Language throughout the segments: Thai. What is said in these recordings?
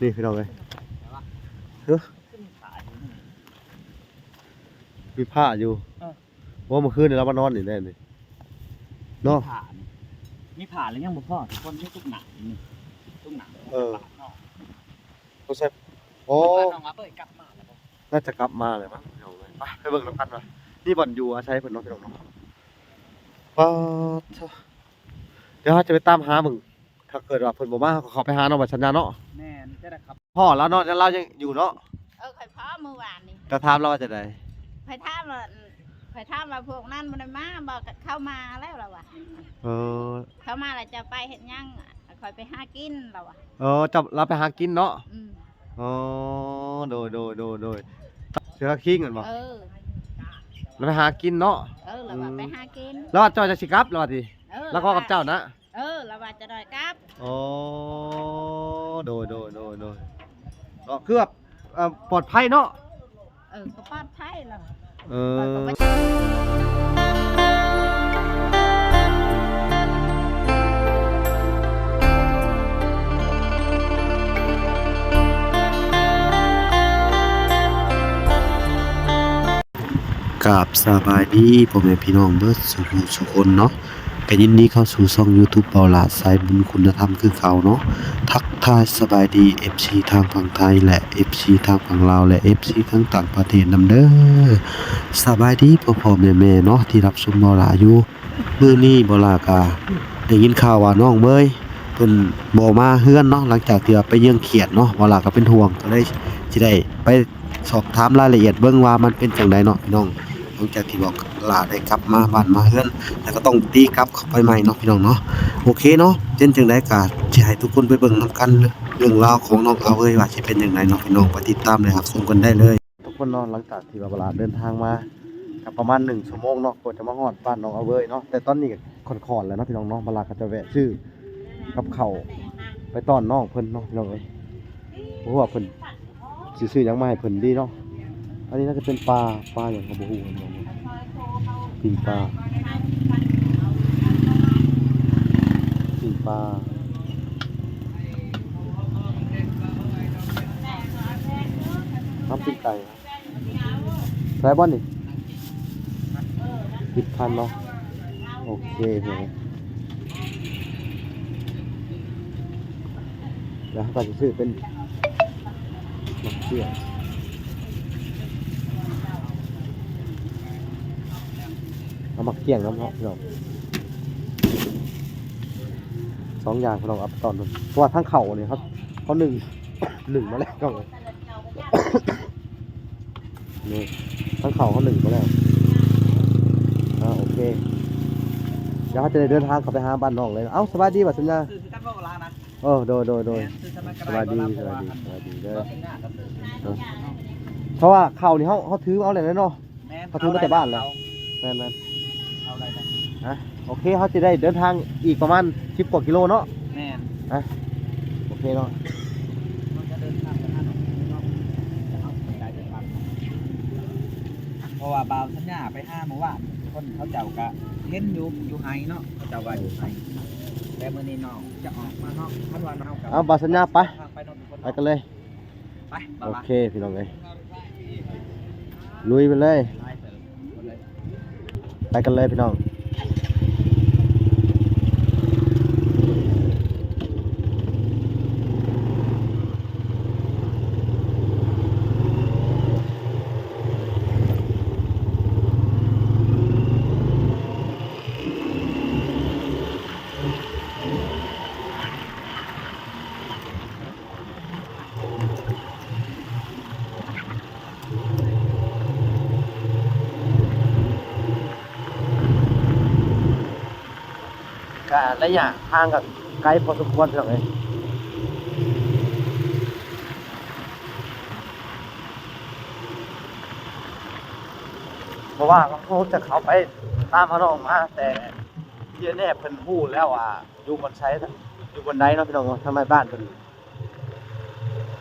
นี่พี่น้องเลยเฮ้ยมีผ้าอยู่ว่าเมื่อคืนเนี่ยเรามานอนอยู่แน่นี่เนาะมีผ่าแล้วยังบ่พอทุกคนนี่ทุกหนังนี่ทุกหนังเขาใส่โอ้ น้องมาเปิดกลับมาแล้ว น่าจะกลับมาเลยมั้งไปเบิ่งน้ำกันมานี่บ่อนอยู่อาศัยเพิ่นเนาะพี่น้องเนาะป้าเดี๋ยวเราจะไปตามหามึงถ้าเกิดว่าเพิ่นบ่มาเขาไปหาเนาะบัดสัญญาเนาะแม่นจะได้ครับพ่อแล้วเนาะแล้วเรายังอยู่เนาะข่อยพ่อเมื่อวานนี่จะถามเราว่าจะได้ข่อยถามว่าพวกนั้นบ่ได้มาบอกเข้ามาแล้วล่ะว่ะเข้ามาแล้วจะไปเฮ็ดหยังข่อยไปหากินแล้วว่ะจะเราไปหากินเนาะโดยเสือคิงกันบ่เราไปหากินเนาะเราว่าไปหากินแล้วจอยจะสิกลับแล้วดิแล้วก็กับเจ้านะเราว่าจะได้กลับโดยก็คือแบบปลอดภัยเนาะก็ปลอดภัยแล้วกราบสบายดีพ่อแม่พี่น้องเบิดสุขคนเนาะก็ยินดีเข้าสู่ช่อง YouTube เบาหลาสายบุญคุณธรรมคือเขาเนาะทักทายสบายดี FC ทางฝั่งไทยและ FC ทางฝั่งลาวและ FC ทั้งต่างประเทศนำเด้อสบายดีพ่อแม่เนาะที่รับชมเบาหลาอยู่มื้อนี้เบาหลาก็ได้ยินข่าวว่าน้องเบยเพิ่นบ่มาเฮือนเนาะหลังจากที่ไปเยี่ยงเขียดเนาะเบาหลาก็เป็นห่วงก็เลยสิได้ไปสอบถามรายละเอียดเบิ่งว่ามันเป็นจังไดเนาะพี่น้องหลังจากที่บอกลาได้กลับมาบ้านมาเฮือนแล้วก็ต้องตีกลับเข้าไปใหม่เนาะพี่น้องเนาะโอเคเนาะเป็นจังไดก็สิให้ทุกคนไปเบิ่งนำกันเรื่องราวของน้องเอาเอ้ยว่าสิเป็นจังไดเนาะพี่น้องไปติดตามเลยครับชมกันได้เลยทุกคนเนาะหลังจากที่ว่าลาเดินทางมาก็ประมาณ1ชั่วโมงเนาะกว่าจะมาฮอดบ้านน้องเอาเอ้ยเนาะแต่ตอนนี้ก็ค่อนๆแล้วเนาะพี่น้องเนาะลาก็จะแวะซื้อกับข้าวไปต้อนน้องเพิ่นเนาะพี่น้องเอ้ยเพราะว่าเพิ่นสิซื้อหยังมาให้เพิ่นดีเนาะอันนี้น่าจะเป็นปลาอย่างกระบูปิ้งปลาน้ำปิ้งไก่ใส่บ้านนี่10,000เนาะโอเคเลยเดี๋ยวเราจะซื้อเป็นมะเขือเอามาเกี่ยงน้ำเนาะพี่น้อง2อย่างพี่น้องเอาตอนนึงเพราะว่าทั้งเข่าเนี่ยเขาหนึ่งมาแล้วก็นี่ทั้งเข่าเขา1มาแล้วโอเคเดี๋ยวเขาจะได้เดินทางเข้าไปหาบ้านน้องเลยเอ้าสบายดีป่ะสัญญาโดยสบายดีเด้อเพราะว่าเข่านี่เขาถือเอาเลยเนาะเขาถือมาแต่บ้านแล้วแม่นเอาอะไรกันโอเคเขาจะได้เดินทางอีกประมาณ10 กว่ากิโลเนาะแม่นโอเคเนาะเพราะว่าบ่าวสัญญาไปห้าเมื่อวานคนเขาเจ้าก็เห็นอยู่ไฮเนาะเขาเจ้าว่าอยู่ไฮแต่มื้อนี้น้องจะออกมานอกท่านว่าน้องกับบ่าวสัญญาไปกันเลยไปโอเคพี่น้องเอ้ยลุยไปเลยไปกันเลยพี่น้องระยะทางกับไกลพอสมควรเลยเพราะว่าเขาจะเขาไปตามพน้องมาแต่ที่แน่เพิ่นพูดแล้วว่าอยู่บนไซต์อยู่บนไหนเนาะพี่น้องทำไมบ้านเพิ่น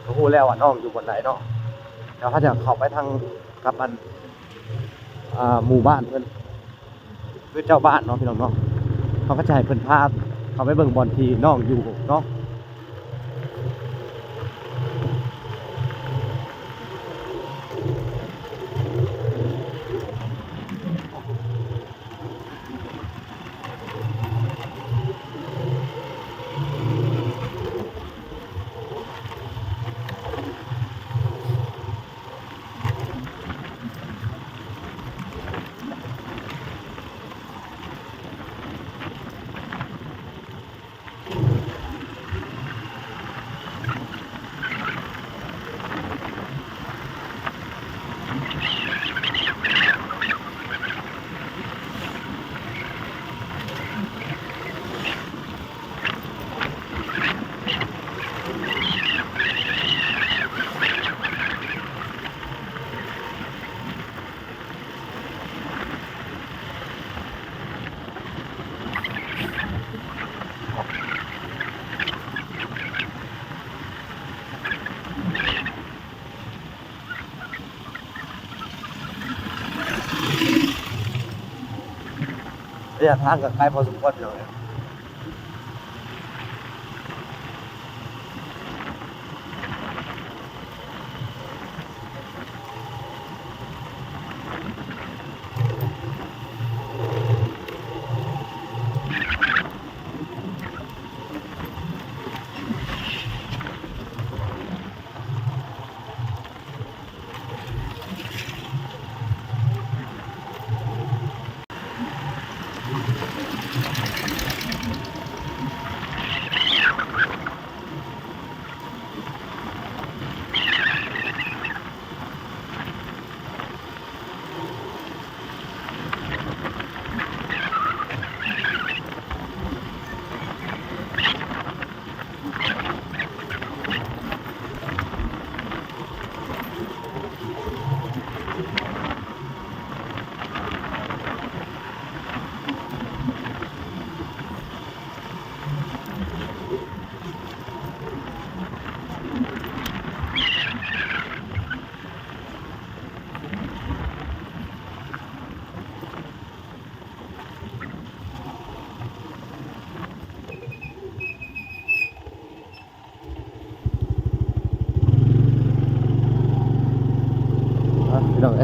เขาพูดแล้วว่าน้องอยู่บนไหนเนาะเดี๋ยวเขาจะเข้าไปทางกับหมู่บ้านเพิ่นคือเจ้าบ้านเนาะพี่น้องเนาะเขาก็จะให้เพิ่นพาเขาไปเบิ่งบอลที่น้องอยู่เนาะ ระยะทางก็ไกลพอสมควรพี่น้องพี่น้อง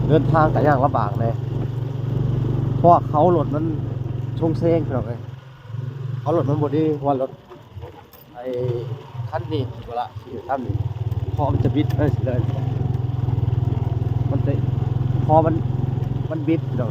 เดินทางก็ยากลำบากเลยเพราะว่าเขารถมันชงเซ้งพี่น้องเขารถมันบ่ดีเพราะว่ารถไอ้คันนี้เวลาขี่คันนี้พอมันจะบิดเลยมันจะพอมันบิดพี่น้อง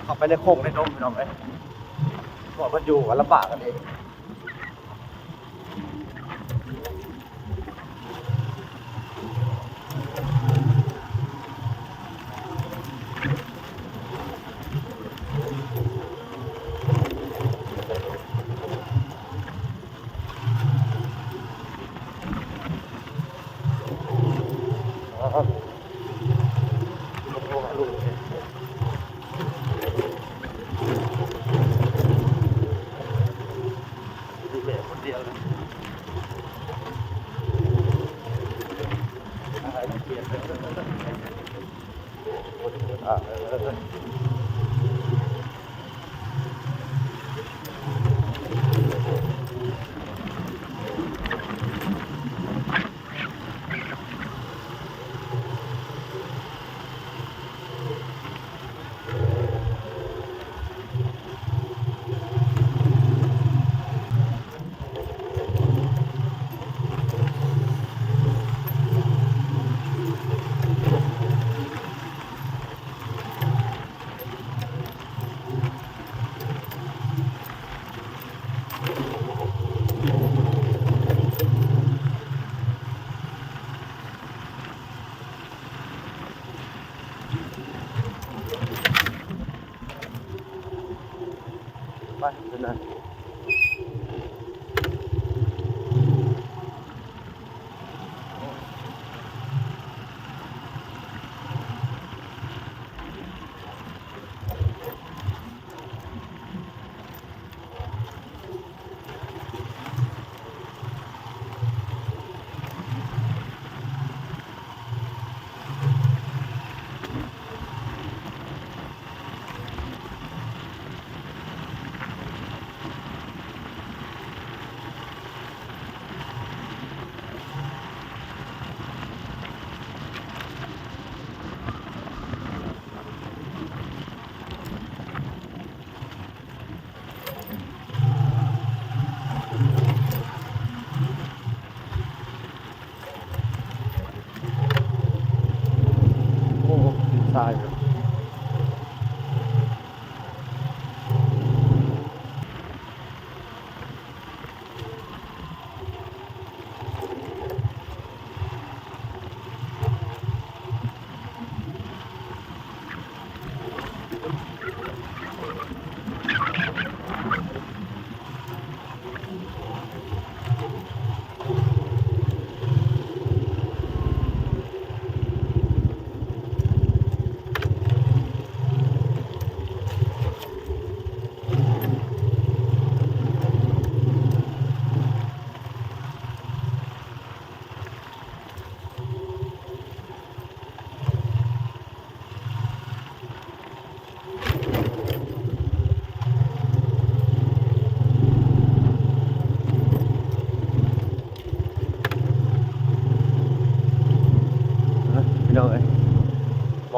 ขับไปในโค้งในดงพี่น้องบอกมันอยู่กันลำบากกันเอง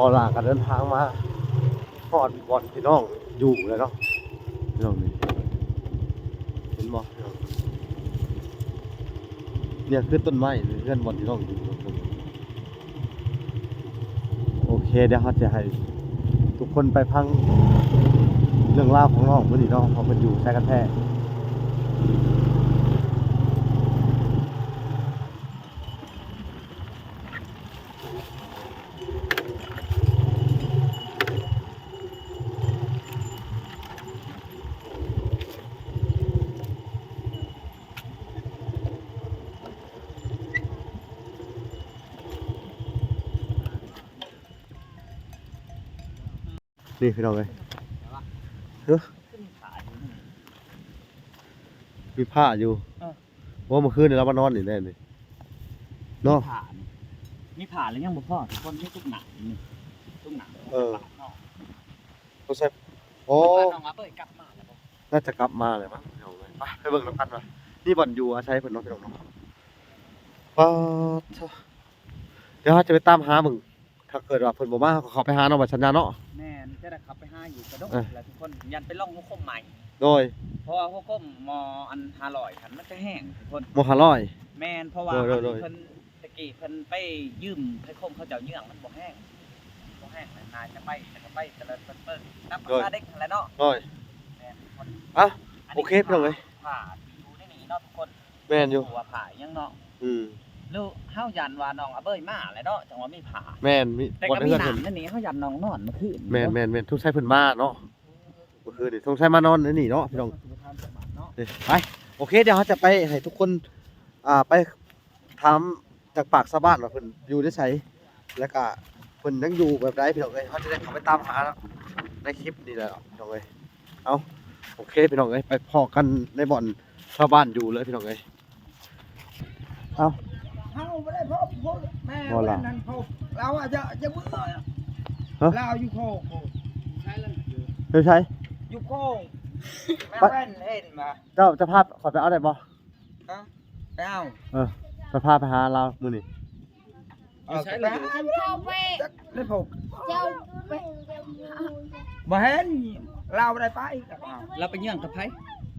บ่ล่ะก็เดินทางมาฮอดบ่อนพี่น้องอยู่เลยเนาะพี่น้องนี่เห็นบ่พี่น้องเนี่ยคือต้นไม้เพื่อนบ่อนพี่น้องอยู่โอเคเดี๋ยวเราจะให้ทุกคนไปพังเรื่องราวของน้องมื้อนี้เนาะเพราะเพิ่นอยู่ใช้กันแท้นี่พี่น้องเอ้ยเฮ้อ ขึ้นขาอยู่นี่ มีผ้าอยู่ว่าเมื่อคืนนี่เรามานอนนี่แน่นี่เนาะ มีผ่าแล้วยังบ่พอทุกคนที่ทุกหนังนี่ทุกหนัง ต้องใช้โอ้ น้องมาเปิดกลับมาแล้วบ่ น่าจะกลับมาเลยมั้งพี่น้องเอ้ยไปเบิ่งน้ำกันว่ะนี่บ่อนอยู่อาศัยเพิ่นเนาะพี่น้องเนาะป้าดเดี๋ยวเราจะไปตามหามึงถ้าเกิดว่าเพิ่นบ่มาก็เข้าไปหาเนาะว่าสัญญาเนาะ แม่นจะได้ขับไปหาอยู่กระดก เออ แล้วทุกคนยันไปล่องหัวคมใหม่ โดย เพราะว่าหัวคมมออัน500คันมันจะแห้งทุกคน โมหะร้อย แม่นเพราะว่า โดย เพิ่นตะกี้เพิ่นไปยืมให้คมเขาเจ้าเยื่องมันบ่แห้งมันนานจะไปแต่ละเปิ้นนับราคาเด็กนั่นแหละเนาะ โดย แม่นทุกคน อ่ะโอเคพี่น้องเอ้ย ผ่าที่อยู่ในนี้เนาะทุกคน แม่นอยู่ ว่าผ่ายังเนาะ อืม หรือเฮายันว่าน้องอาเบ้ยมาแหละเนาะจังว่ามีผ่า แม่นมี แต่ บ่ ก็ ได้ มี เฮือน หนา เพิ่น มนั่นนี่เขายันน้องนอนเมื่อคืน แม่นทุกใช้เพิ่นมาเนาะเมื่อคืนนี่ทุกใช้มานอนในนี่เนาะพี่น้องนี่ไปโอเคเดี๋ยวเราจะไปให้ทุกคนไปถามจากปากชาวบ้านว่าเพิ่นอยู่ได้ไสแล้วก็เพิ่นยังอยู่แบบใดพี่น้องเอ้ยเขาจะได้เข้าไปตามหาในคลิปนี่แหละพี่น้องเอ้ยเอาโอเคพี่น้องเอ้ยไปพอกันในบ่อนชาวบ้านอยู่เลยพี่น้องเอ้ยเอา เฮาไม่ได้พบแม่ พอละ วันนั้นพบเราอาจจะเบื่อ ฮะ เราอยู่โคก เดี๋ยวใช้ อยู่โคกแม่ ไป แว่นเห็นมา เจ้าจะพาขอไปเอาได้บ่ ไปเอา จะพาไปหาเรามื้อนี้ ไปหา เข้าไป ได้พบ เจ้าไป บ่เห็นเราไม่ได้ไปกับเอา เราไปเยื่องกับไผ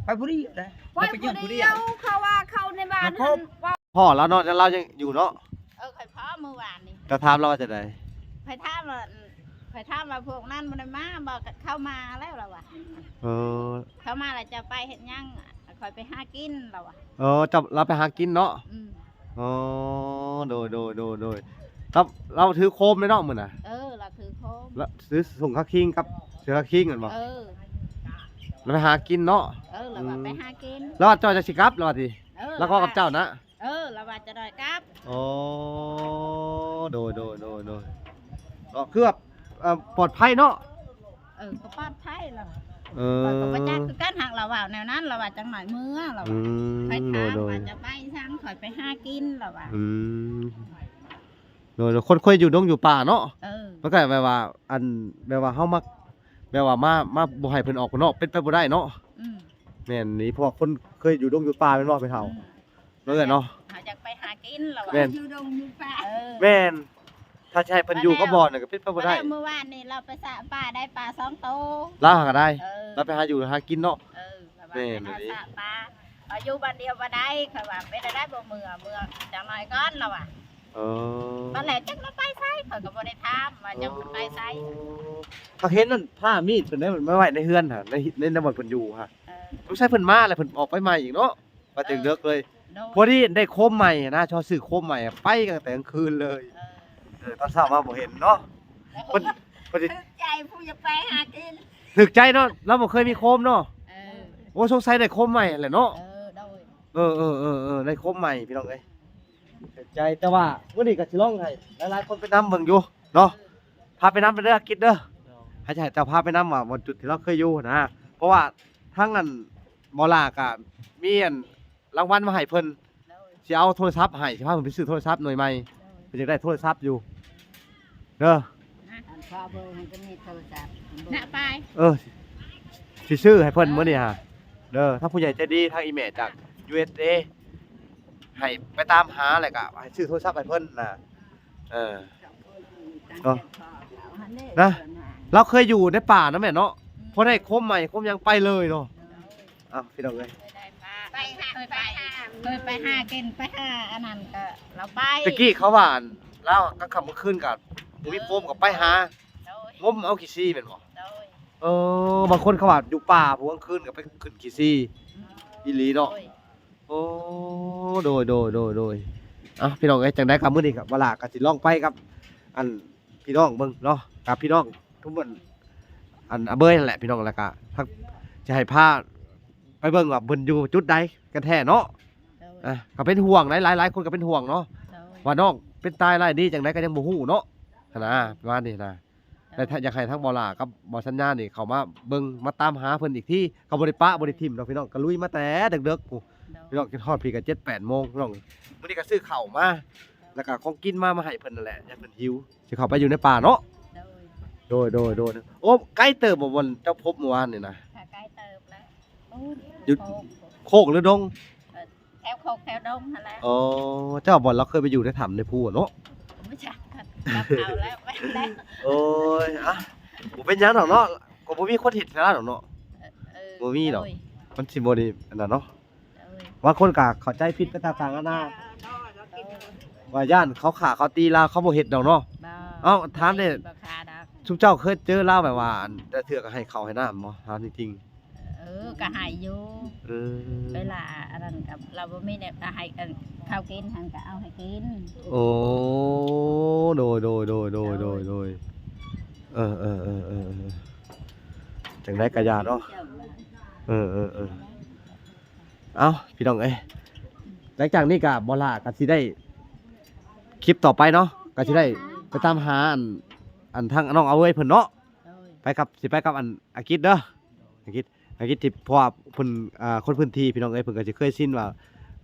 ไปผู้ดีได้ ไปคนเดียวเขาว่าเข้าในบ้าน มาพบ ว่า พ่อแล้วเนาะแล้วเรายังอยู่เนาะ ข่อยพ่อเมื่อวานนี่ จะถามเราว่าจะได้ ข่อยถามว่าพวกนั้นบ่ได้มาบอกเข้ามาแล้วล่ะว่ะ เออ เข้ามาแล้วจะไปเฮ็ดหยังข่อยไปหากินแล้วว่ะ จับเราไปหากินเนาะ อืม อ๋อโดยครับเราถือโคมเลยเนาะมื้อน่ะ เราถือโคม แล้วซื้อส่งข้าคิงกับเสือข้าคิงกันบ่ เราไปหากินเนาะ เราว่าไปหากิน แล้วเจ้าจะสิกลับแล้วว่าติแล้วก็กับเจ้านะ เราว่าจะได้กลับ อ๋อโดยก็คือแบบปลอดภัยเนาะ ก็ปลอดภัยแล้ว เอ ข่อยก็ อ บ่จักคือกันหักเราว่าแนวนั้นเราว่าจังหน่อยมื้อเรา อื ว่า ม ไปถาม โดย ว่าจะไปทางข่อยไปหากินเราว่า อืมโดยคนค่อยอยู่ดงอยู่ป่าเนาะ มันก็แบบว่าอันแบบว่าเฮามักแบบว่ามาบ่ให้เพิ่นออกข้างนอกเป็นไปบ่ได้เนาะ อืม แม่นนี่เพราะว่าคนเคยอยู่ดงอยู่ป่าแม่นบ่ไปเฒ่าเนาะเอ้ยเนาะ หาจากไปหากินเรา แม่น อยู่ดงอยู่ป่า แม่นถ้าสิให้เพิ่นอยู่ก็บ่น่ะก็เป็นไปบ่ได้ เมื่อวานนี่เราไปสระป่าได้ปลา2โตว ลาหาก็ได้ เออ เราไปหาอยู่หากินเนาะ เรา แม่ ไป น หา ดี สระปลาเอาอยู่บ้านเดียวบ่ได้ค่ะว่าไปได้บ่เมื่อจังหน่อยก่อนเราว่า เออ ตอนแรกจักเราไปไสข่อยก็บ่ได้ถามว่าจังไปไส ถ้าเห็นนั่นผ้ามีดเพิ่นได้มันไม่ไว้ในเฮือนหั่นในบ่อนเพิ่นอยู่ฮะ เออ ต้องใช้เพิ่นมาแล้วเพิ่นออกไปใหม่อีกเนาะว่าถึงเลิกเลย โดน พอดีได้โคมใหม่นะชอซื้อโคมใหม่อะไปกันแต่กลางคืนเลย ตอนเช้ามาบ่เห็นเนาะเพิ่นสิ ถึกใจผู้จะไปหากิน ถึกใจเนาะเราบ่เคยมีโคมเนาะ เออ โอ้สงสัยได้โคมใหม่แหละเนาะ โดย ได้โคมใหม่พี่น้องเอ้ยถึกใจแต่ว่ามื้อนี้ก็สิลองให้หลายๆคนไปนํเบิ่งอยู่เนาะพาไปนํไปเด้อคิดเด้อให้เจ้าพาไปนํว่าจุดที่เราเคยอยู่นะเพราะว่าทั้งอันบ่ลาก็มีอันรางวัลมาให้เพิ่น โดย สิเอาโทรศัพท์ให้สิพาเพิ่นไปซื้อโทรศัพท์หน่วยใหม่เพิ่นอยากได้โทรศัพท์อยู่เด้อ พ่อเบอร์ให้ก็มีโทรศัพท์น่ะไป สิซื้อให้เพิ่นมื้อนี้ฮะเด้อถ้าผู้ใหญ่ใจดีทางอีเมลจาก USA ให้ไปตามหาแล้วก็ให้ซื้อโทรศัพท์ให้เพิ่นน่ะเออ เนาะ นะ เราเคยอยู่ในป่านะแม่เนาะพอได้คมใหม่คมยังไปเลยเนาะอ้าวพี่น้องเอ้ย ไปหาเคยไปหากินไปหาอันนั้นก็เราไป ตะกี้เขาว่าแล้วก็ขับมาขึ้นกับมีโฟมกับไปหา โดย งมเอาขี้ซี่เป็นบ่ โดย บางคนเขาว่าอยู่ป่าพวกกลางคืนกับไปขึ้นขี้ซี่อีหลีเนาะ โดย โอ้โดยพี่น้องเอ้ยจังได้ครับมื้อนี้ครับเวลาก็สิลองไปกับอันพี่น้องเบิ่งเนาะกับพี่น้องทุกคนอันอาเบยนั่นแหละพี่น้องแล้วก็ทักจะให้พาไปเบิ่งว่าเพิ่นอยู่จุดใดกันแท้เนาะ โดย ก็เป็นห่วงหลายคนก็เป็นห่วงเนาะ โดย ว่าน้องเป็นตายไรดีจังไดก็ยังบ่ฮู้เนาะนะประมาณนี้นะแต่ถ้าอยากให้ทั้งบ่ล่ากับบ่สัญญานี่เขามาเบิ่งมาตามหาเพิ่นอีกที่เขาบ่ได้ปะบ่ได้ทิ่มดอกพี่น้องก็ลุยมาแต่ดึกๆผู้พี่น้องกินฮอดพี่ก็7-8 โมงพี่น้องมื้อนี้ก็ซื้อข้าวมาแล้วก็ของกินมาให้เพิ่นนั่นแหละอย่าเพิ่นหิวสิเข้าไปอยู่ในป่าเนาะ โดย โดยโอ้ใกล้เติบบ่วันเจ้าพบเมื่อวานนี่นะ ถ้าใกล้เติบแล้วโอ้ หยุด โคกหรือดง แถวโคกแถวดงนั่นแหละ อ๋อเจ้าบ่เราเคยไปอยู่ในถ้ำในภูอะเนาะ ไม่ใช่กันกับเขาแล้วไม่ได้ โอ้ยบ่เป็นหยังดอกเนาะก็บ่มีคนเฮ็ดซะดอกเนาะ บ่มีหรอก มันสิบ่ได้อันนั้นเนาะบางคนก็เข้าใจผิดไปต่างๆนานาว่าย่านเขาฆ่าเขาตีลาวเขาบ่เฮ็ดดอกเนาะ เอ้าถามเด้ บ่คาดอก ทุกเจ้าเคยเจอลาวแบบว่าอันแต่เทื่อก็ให้ข้าวให้น้ำบ่ถามจริง ก็ใหายอยู่ ๆเวลาอันนั้นกับเราบ่มีเนี่ยให้ข้าวกินหันก็เอาให้กิน โอ้โดยจังได๋ก็ย่าเนาะเออเอ้าพี่น้องเอ้ยหลังจากนี้ก็บ่ล่าก็สิได้คลิปต่อไปเนาะก็สิได้ไปตามหาอันทางน้องเอาเว้ยเพิ่นเนาะ ไปกับสิไปกับอันอากิษเด้ออากิษที่เพราะว่าเพิ่นคนพื้นที่พี่น้องเอ้ยเพิ่นก็สิเคยชินว่า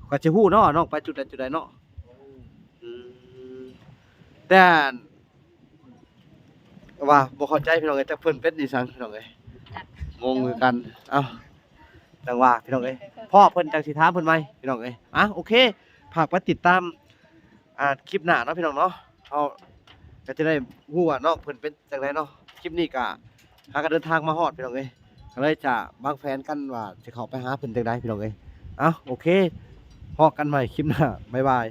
ก็สิฮู้เนาะน้องไปจุดใดเนาะแต่ว่าบ่เข้าใจพี่น้องเอ้ยจักเพิ่นเป็นอีสังพี่น้องเอ้ยงงคือกันเอ้าจังว่าพี่น้องเอ้ยพ่อเพิ่นจังสิถามเพิ่นใหม่พี่น้องเอ้ยโอเคฝากไปติดตามคลิปหน้าเนาะพี่น้องเนาะเฮาก็จะได้ฮู้ว่าน้องเพิ่นเป็นจังไดเนาะคลิปนี้ก็หากันเดินทางมาฮอดพี่น้องเอ้ยก็เลยจะวางแผนกันว่าจะเข้าไปหาเพิ่นจังไดพี่น้องเอ้ยโอเคพอกันใหม่คลิปหน้าบ๊ายบาย